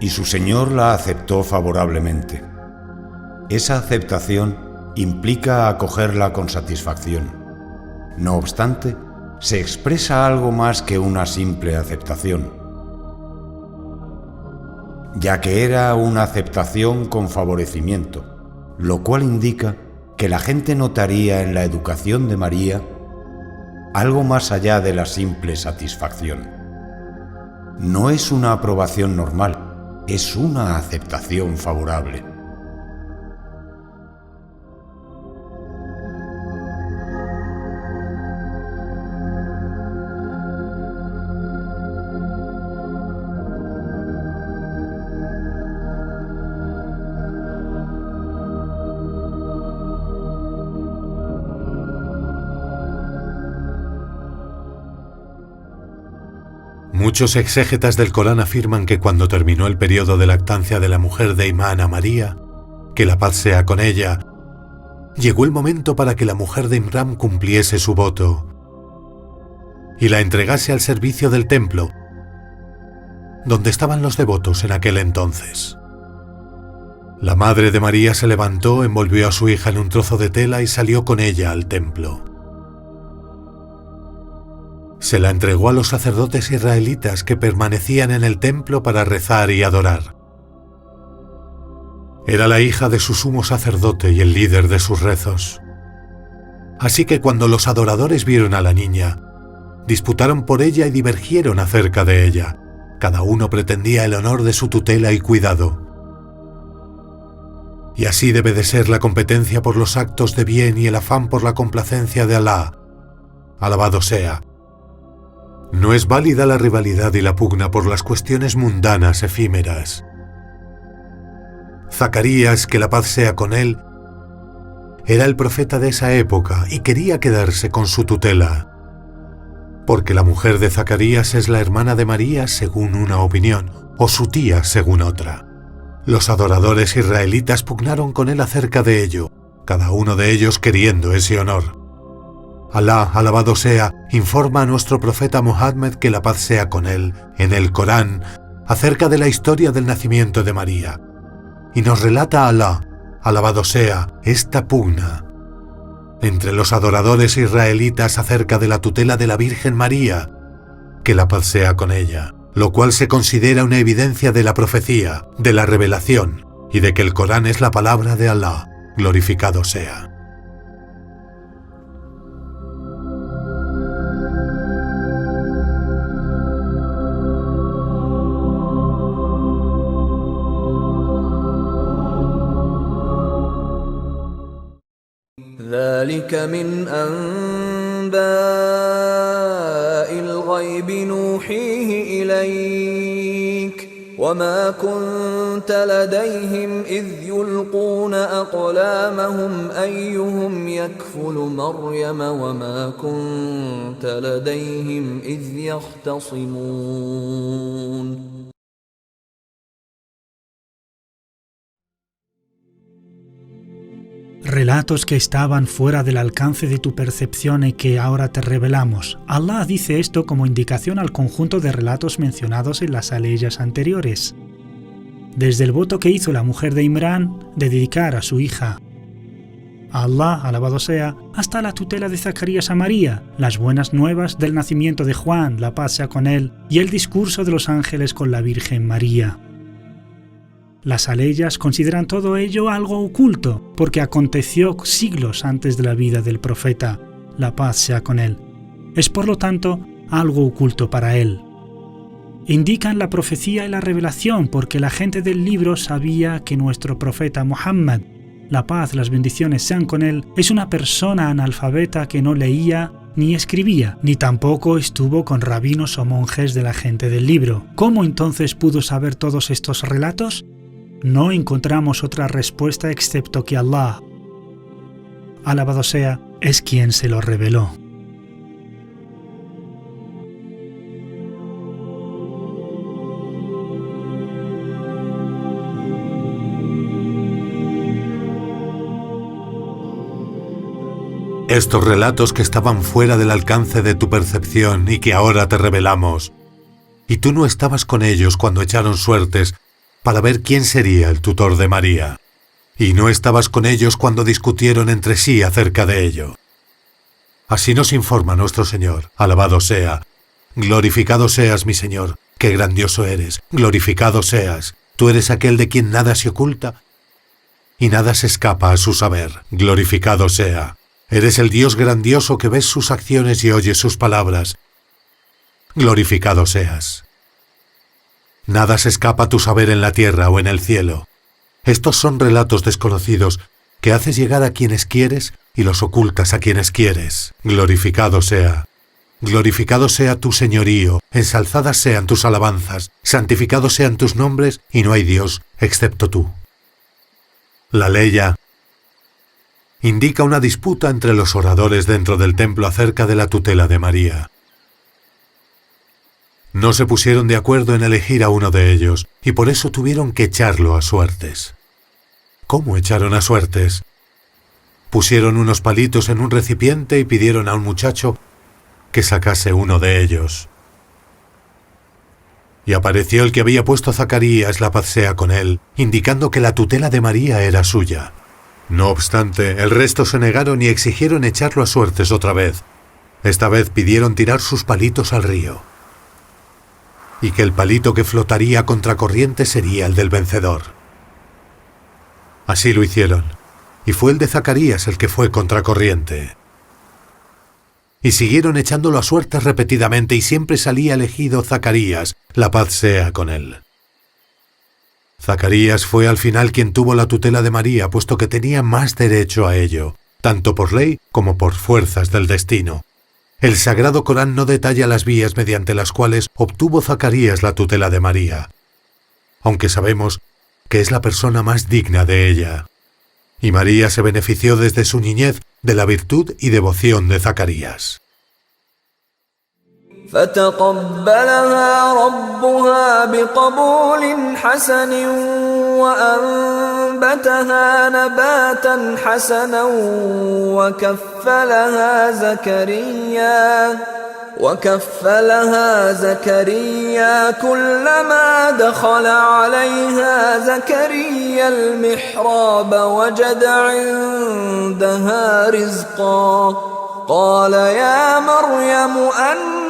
y su señor la aceptó favorablemente. Esa aceptación implica acogerla con satisfacción. No obstante, se expresa algo más que una simple aceptación, ya que era una aceptación con favorecimiento, lo cual indica que la gente notaría en la educación de María algo más allá de la simple satisfacción. No es una aprobación normal, es una aceptación favorable. Muchos exégetas del Corán afirman que cuando terminó el periodo de lactancia de la mujer de Imrán a María, que la paz sea con ella, llegó el momento para que la mujer de Imrán cumpliese su voto y la entregase al servicio del templo, donde estaban los devotos en aquel entonces. La madre de María se levantó, envolvió a su hija en un trozo de tela y salió con ella al templo. Se la entregó a los sacerdotes israelitas que permanecían en el templo para rezar y adorar. Era la hija de su sumo sacerdote y el líder de sus rezos. Así que cuando los adoradores vieron a la niña, disputaron por ella y divergieron acerca de ella. Cada uno pretendía el honor de su tutela y cuidado. Y así debe de ser la competencia por los actos de bien y el afán por la complacencia de Alá. Alabado sea. No es válida la rivalidad y la pugna por las cuestiones mundanas efímeras. Zacarías, que la paz sea con él, era el profeta de esa época y quería quedarse con su tutela, porque la mujer de Zacarías es la hermana de María según una opinión, o su tía según otra. Los adoradores israelitas pugnaron con él acerca de ello, cada uno de ellos queriendo ese honor. Alá, alabado sea, informa a nuestro profeta Muhammad, que la paz sea con él, en el Corán, acerca de la historia del nacimiento de María. Y nos relata Alá, alabado sea, esta pugna entre los adoradores israelitas acerca de la tutela de la Virgen María, que la paz sea con ella, lo cual se considera una evidencia de la profecía, de la revelación, y de que el Corán es la palabra de Alá, glorificado sea. ذلك من أنباء الغيب نوحيه إليك وما كنت لديهم إذ يلقون أقلامهم أيهم يكفل مريم وما كنت لديهم إذ يختصمون. Relatos que estaban fuera del alcance de tu percepción y que ahora te revelamos. Allah dice esto como indicación al conjunto de relatos mencionados en las aleyas anteriores. Desde el voto que hizo la mujer de Imrán de dedicar a su hija a Allah, alabado sea, hasta la tutela de Zacarías a María, las buenas nuevas del nacimiento de Juan, la paz sea con él, y el discurso de los ángeles con la Virgen María. Las aleyas consideran todo ello algo oculto, porque aconteció siglos antes de la vida del profeta, la paz sea con él. Es por lo tanto algo oculto para él. Indican la profecía y la revelación, porque la gente del libro sabía que nuestro profeta Muhammad, la paz, las bendiciones sean con él, es una persona analfabeta que no leía ni escribía, ni tampoco estuvo con rabinos o monjes de la gente del libro. ¿Cómo entonces pudo saber todos estos relatos? No encontramos otra respuesta excepto que Allah, alabado sea, es quien se lo reveló. Estos relatos que estaban fuera del alcance de tu percepción y que ahora te revelamos, y tú no estabas con ellos cuando echaron suertes para ver quién sería el tutor de María. Y no estabas con ellos cuando discutieron entre sí acerca de ello. Así nos informa nuestro Señor. Alabado sea. Glorificado seas, mi Señor. Qué grandioso eres. Glorificado seas. Tú eres aquel de quien nada se oculta y nada se escapa a su saber. Glorificado sea. Eres el Dios grandioso que ves sus acciones y oyes sus palabras. Glorificado seas. Nada se escapa a tu saber en la tierra o en el cielo. Estos son relatos desconocidos que haces llegar a quienes quieres y los ocultas a quienes quieres. Glorificado sea. Glorificado sea tu señorío, ensalzadas sean tus alabanzas, santificados sean tus nombres, y no hay Dios excepto tú. La leya indica una disputa entre los oradores dentro del templo acerca de la tutela de María. No se pusieron de acuerdo en elegir a uno de ellos, y por eso tuvieron que echarlo a suertes. ¿Cómo echaron a suertes? Pusieron unos palitos en un recipiente y pidieron a un muchacho que sacase uno de ellos. Y apareció el que había puesto Zacarías, la paz sea con él, indicando que la tutela de María era suya. No obstante, el resto se negaron y exigieron echarlo a suertes otra vez. Esta vez pidieron tirar sus palitos al río, y que el palito que flotaría a contracorriente sería el del vencedor. Así lo hicieron, y fue el de Zacarías el que fue contracorriente. Y siguieron echándolo a suertes repetidamente, y siempre salía elegido Zacarías, la paz sea con él. Zacarías fue al final quien tuvo la tutela de María, puesto que tenía más derecho a ello, tanto por ley como por fuerzas del destino. El Sagrado Corán no detalla las vías mediante las cuales obtuvo Zacarías la tutela de María, aunque sabemos que es la persona más digna de ella. Y María se benefició desde su niñez de la virtud y devoción de Zacarías. فتقبلها ربها بقبول حسن وأنبتها نباتا حسنا وكفلها زكريا كلما دخل عليها زكريا المحراب وجد عندها رزقا قال يا مريم أنى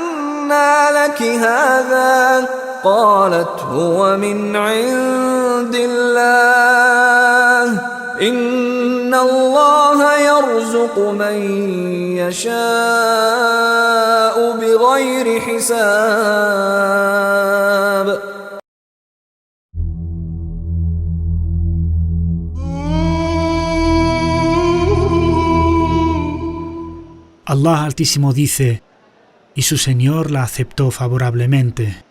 لك هذا قالت هو من عند الله إن الله يرزق من يشاء بغير حساب. Allah Altísimo dice, y su Señor la aceptó favorablemente.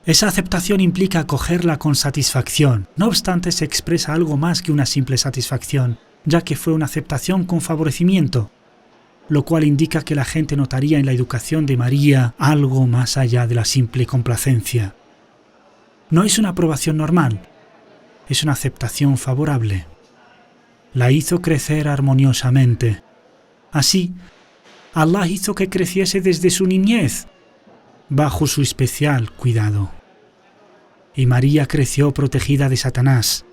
Esa aceptación implica acogerla con satisfacción. No obstante, se expresa algo más que una simple satisfacción, ya que fue una aceptación con favorecimiento, lo cual indica que la gente notaría en la educación de María algo más allá de la simple complacencia. No es una aprobación normal, es una aceptación favorable. La hizo crecer armoniosamente. Así, Allah hizo que creciese desde su niñez, bajo su especial cuidado. Y María creció protegida de Satanás,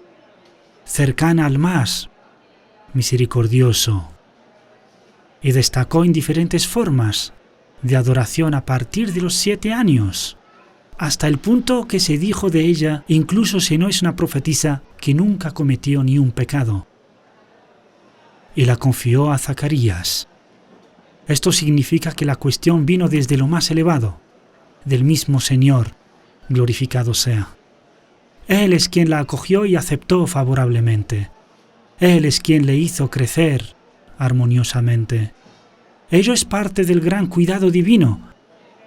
cercana al más misericordioso, y destacó en diferentes formas de adoración a partir de los 7 años, hasta el punto que se dijo de ella, incluso si no es una profetisa, que nunca cometió ni un pecado. Y la confió a Zacarías. Esto significa que la cuestión vino desde lo más elevado, del mismo Señor, glorificado sea. Él es quien la acogió y aceptó favorablemente. Él es quien le hizo crecer armoniosamente. Ello es parte del gran cuidado divino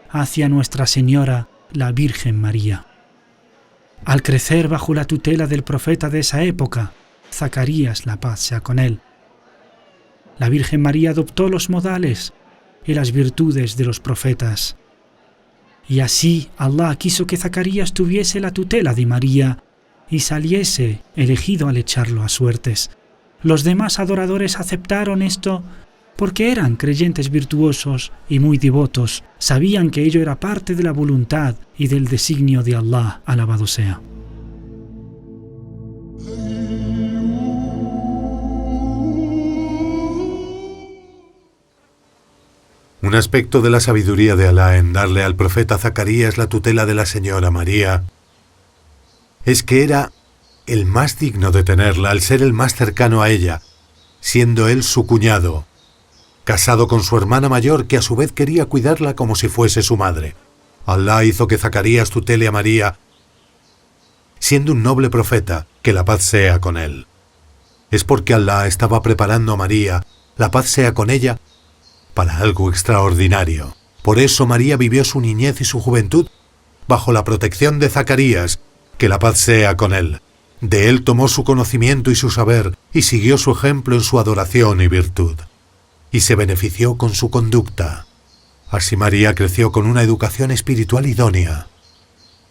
hacia Nuestra Señora, la Virgen María. Al crecer bajo la tutela del profeta de esa época, Zacarías, la paz sea con él, la Virgen María adoptó los modales y las virtudes de los profetas. Y así Allah quiso que Zacarías tuviese la tutela de María y saliese elegido al echarlo a suertes. Los demás adoradores aceptaron esto porque eran creyentes virtuosos y muy devotos. Sabían que ello era parte de la voluntad y del designio de Allah, alabado sea. Un aspecto de la sabiduría de Alá en darle al profeta Zacarías la tutela de la señora María es que era el más digno de tenerla al ser el más cercano a ella, siendo él su cuñado, casado con su hermana mayor que a su vez quería cuidarla como si fuese su madre. Alá hizo que Zacarías tutele a María, siendo un noble profeta, que la paz sea con él. Es porque Alá estaba preparando a María, la paz sea con ella, para algo extraordinario. Por eso María vivió su niñez y su juventud bajo la protección de Zacarías, que la paz sea con él. De él tomó su conocimiento y su saber, y siguió su ejemplo en su adoración y virtud, y se benefició con su conducta. Así María creció con una educación espiritual idónea.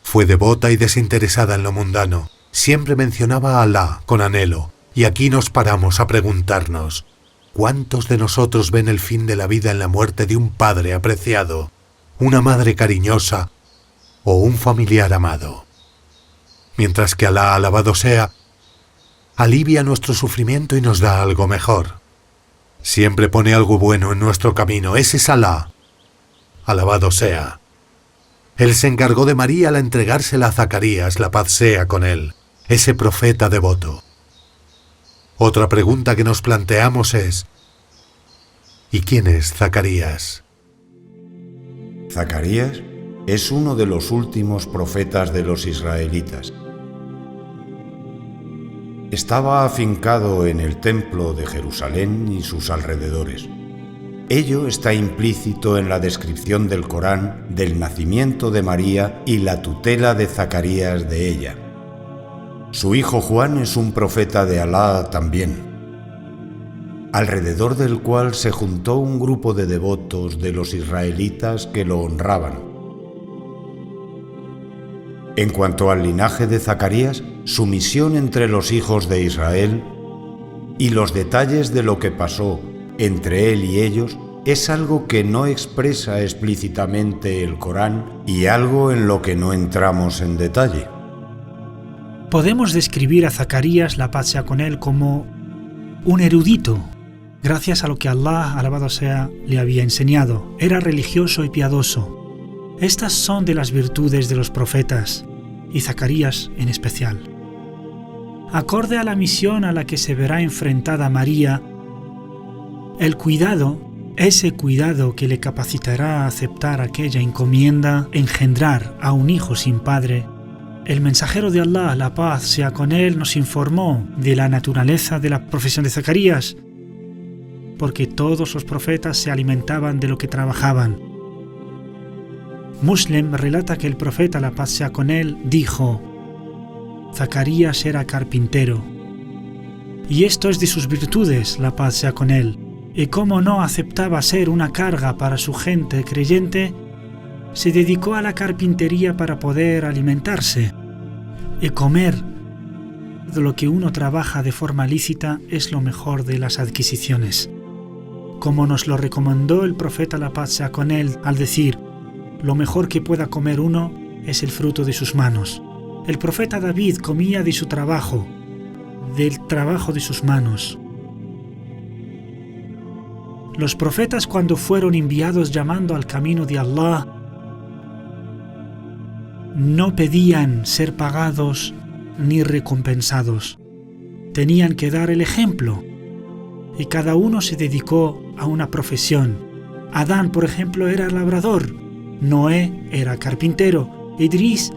Fue devota y desinteresada en lo mundano. Siempre mencionaba a Alá con anhelo. Y aquí nos paramos a preguntarnos, ¿cuántos de nosotros ven el fin de la vida en la muerte de un padre apreciado, una madre cariñosa o un familiar amado? Mientras que Alá, alabado sea, alivia nuestro sufrimiento y nos da algo mejor. Siempre pone algo bueno en nuestro camino. Ese es Alá. Alabado sea. Él se encargó de María al entregársela a Zacarías, la paz sea con él, ese profeta devoto. Otra pregunta que nos planteamos es, ¿y quién es Zacarías? Zacarías es uno de los últimos profetas de los israelitas. Estaba afincado en el templo de Jerusalén y sus alrededores. Ello está implícito en la descripción del Corán del nacimiento de María y la tutela de Zacarías de ella. Su hijo Juan es un profeta de Alá también, alrededor del cual se juntó un grupo de devotos de los israelitas que lo honraban. En cuanto al linaje de Zacarías, su misión entre los hijos de Israel y los detalles de lo que pasó entre él y ellos es algo que no expresa explícitamente el Corán y algo en lo que no entramos en detalle. Podemos describir a Zacarías, la paz sea con él, como un erudito, gracias a lo que Alá, alabado sea, le había enseñado. Era religioso y piadoso. Estas son de las virtudes de los profetas, y Zacarías en especial. Acorde a la misión a la que se verá enfrentada María, el cuidado, ese cuidado que le capacitará a aceptar aquella encomienda, engendrar a un hijo sin padre, el mensajero de Alá, la paz sea con él, nos informó de la naturaleza de la profesión de Zacarías, porque todos los profetas se alimentaban de lo que trabajaban. Muslim relata que el profeta, la paz sea con él, dijo: Zacarías era carpintero, y esto es de sus virtudes, la paz sea con él. Y como no aceptaba ser una carga para su gente creyente, se dedicó a la carpintería para poder alimentarse. Y comer de lo que uno trabaja de forma lícita es lo mejor de las adquisiciones. Como nos lo recomendó el profeta, la paz sea con él, al decir: lo mejor que pueda comer uno es el fruto de sus manos. El profeta David comía de su trabajo, del trabajo de sus manos. Los profetas, cuando fueron enviados llamando al camino de Allah, no pedían ser pagados ni recompensados. Tenían que dar el ejemplo, y cada uno se dedicó a una profesión. Adán, por ejemplo, era labrador, Noé era carpintero, Idris,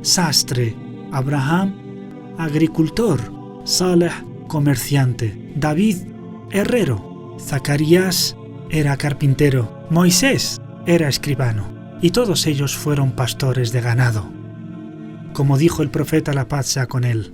sastre, Abraham, agricultor, Saleh, comerciante, David, herrero, Zacarías era carpintero, Moisés era escribano, y todos ellos fueron pastores de ganado. Como dijo el profeta, la paz sea con él: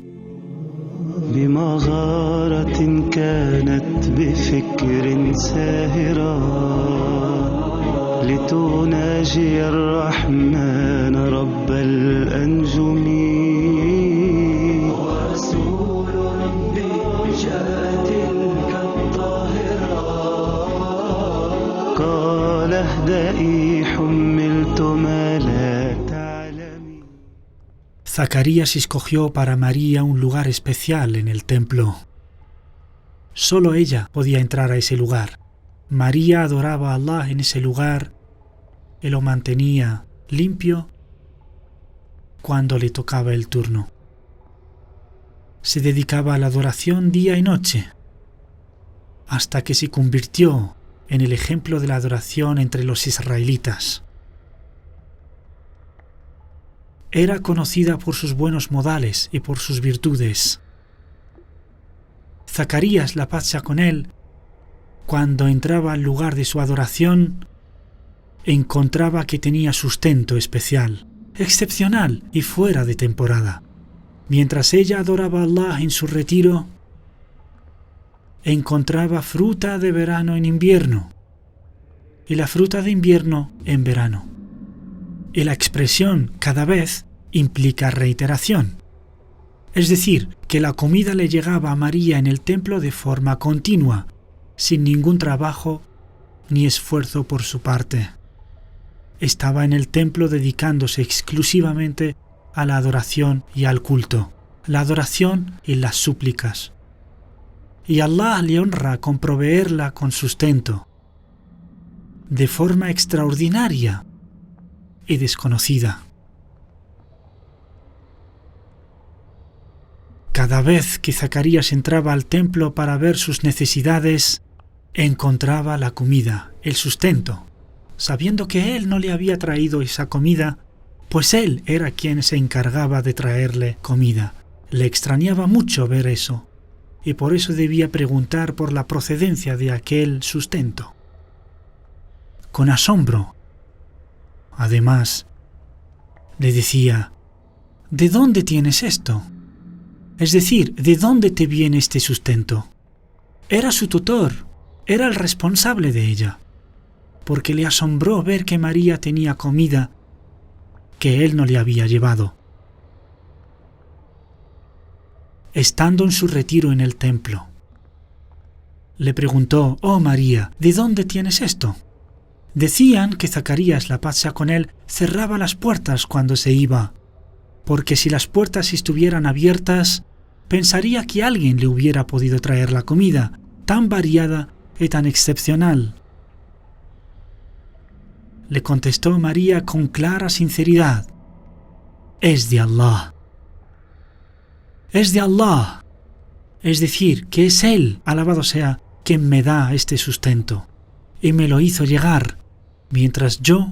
Zacarías escogió para María un lugar especial en el templo. Solo ella podía entrar a ese lugar. María adoraba a Allah en ese lugar y lo mantenía limpio cuando le tocaba el turno. Se dedicaba a la adoración día y noche, hasta que se convirtió en el ejemplo de la adoración entre los israelitas. Era conocida por sus buenos modales y por sus virtudes. Zacarías, la paz sea con él, cuando entraba al lugar de su adoración, encontraba que tenía sustento especial, excepcional y fuera de temporada. Mientras ella adoraba a Allah en su retiro, encontraba fruta de verano en invierno y la fruta de invierno en verano. Y la expresión cada vez implica reiteración. Es decir, que la comida le llegaba a María en el templo de forma continua, sin ningún trabajo ni esfuerzo por su parte. Estaba en el templo dedicándose exclusivamente a la adoración y al culto, la adoración y las súplicas. Y Allah le honra con proveerla con sustento, de forma extraordinaria y desconocida. Cada vez que Zacarías entraba al templo para ver sus necesidades, encontraba la comida, el sustento, sabiendo que él no le había traído esa comida, pues él era quien se encargaba de traerle comida. Le extrañaba mucho ver eso, y por eso debía preguntar por la procedencia de aquel sustento. Con asombro, además, le decía: ¿de dónde tienes esto? Es decir, ¿de dónde te viene este sustento? Era su tutor, era el responsable de ella, porque le asombró ver que María tenía comida que él no le había llevado. Estando en su retiro en el templo, le preguntó: «Oh María, ¿de dónde tienes esto?». Decían que Zacarías, la paz sea con él, cerraba las puertas cuando se iba, porque si las puertas estuvieran abiertas, pensaría que alguien le hubiera podido traer la comida, tan variada y tan excepcional. Le contestó María con clara sinceridad: «Es de Allah». Es de Allah, es decir, que es Él, alabado sea, quien me da este sustento, y me lo hizo llegar mientras yo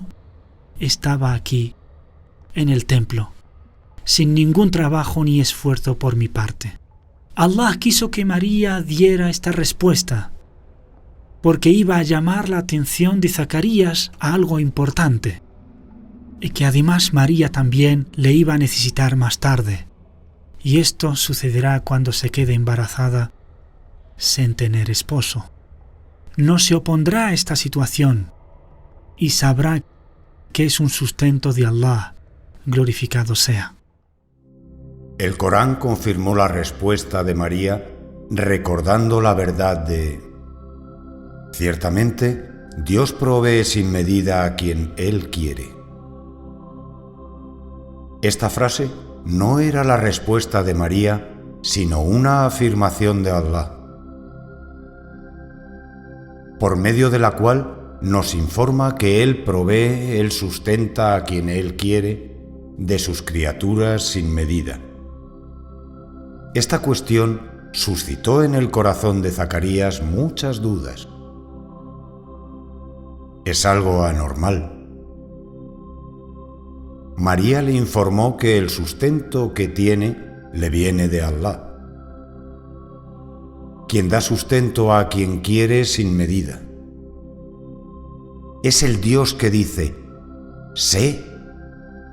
estaba aquí, en el templo, sin ningún trabajo ni esfuerzo por mi parte. Allah quiso que María diera esta respuesta, porque iba a llamar la atención de Zacarías a algo importante, y que además María también le iba a necesitar más tarde. Y esto sucederá cuando se quede embarazada sin tener esposo. No se opondrá a esta situación y sabrá que es un sustento de Allah, glorificado sea. El Corán confirmó la respuesta de María recordando la verdad de: ciertamente, Dios provee sin medida a quien Él quiere. Esta frase no era la respuesta de María, sino una afirmación de Allah, por medio de la cual nos informa que Él provee, Él sustenta a quien Él quiere de sus criaturas sin medida. Esta cuestión suscitó en el corazón de Zacarías muchas dudas. Es algo anormal. María le informó que el sustento que tiene le viene de Allah, quien da sustento a quien quiere sin medida. Es el Dios que dice: sé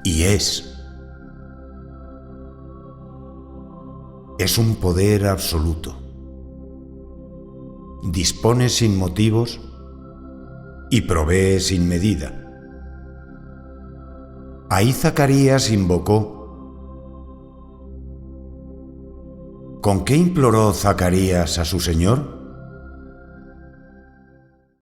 y es. Es un poder absoluto. Dispone sin motivos y provee sin medida. Ahí Zacarías invocó. ¿Con qué imploró Zacarías a su Señor?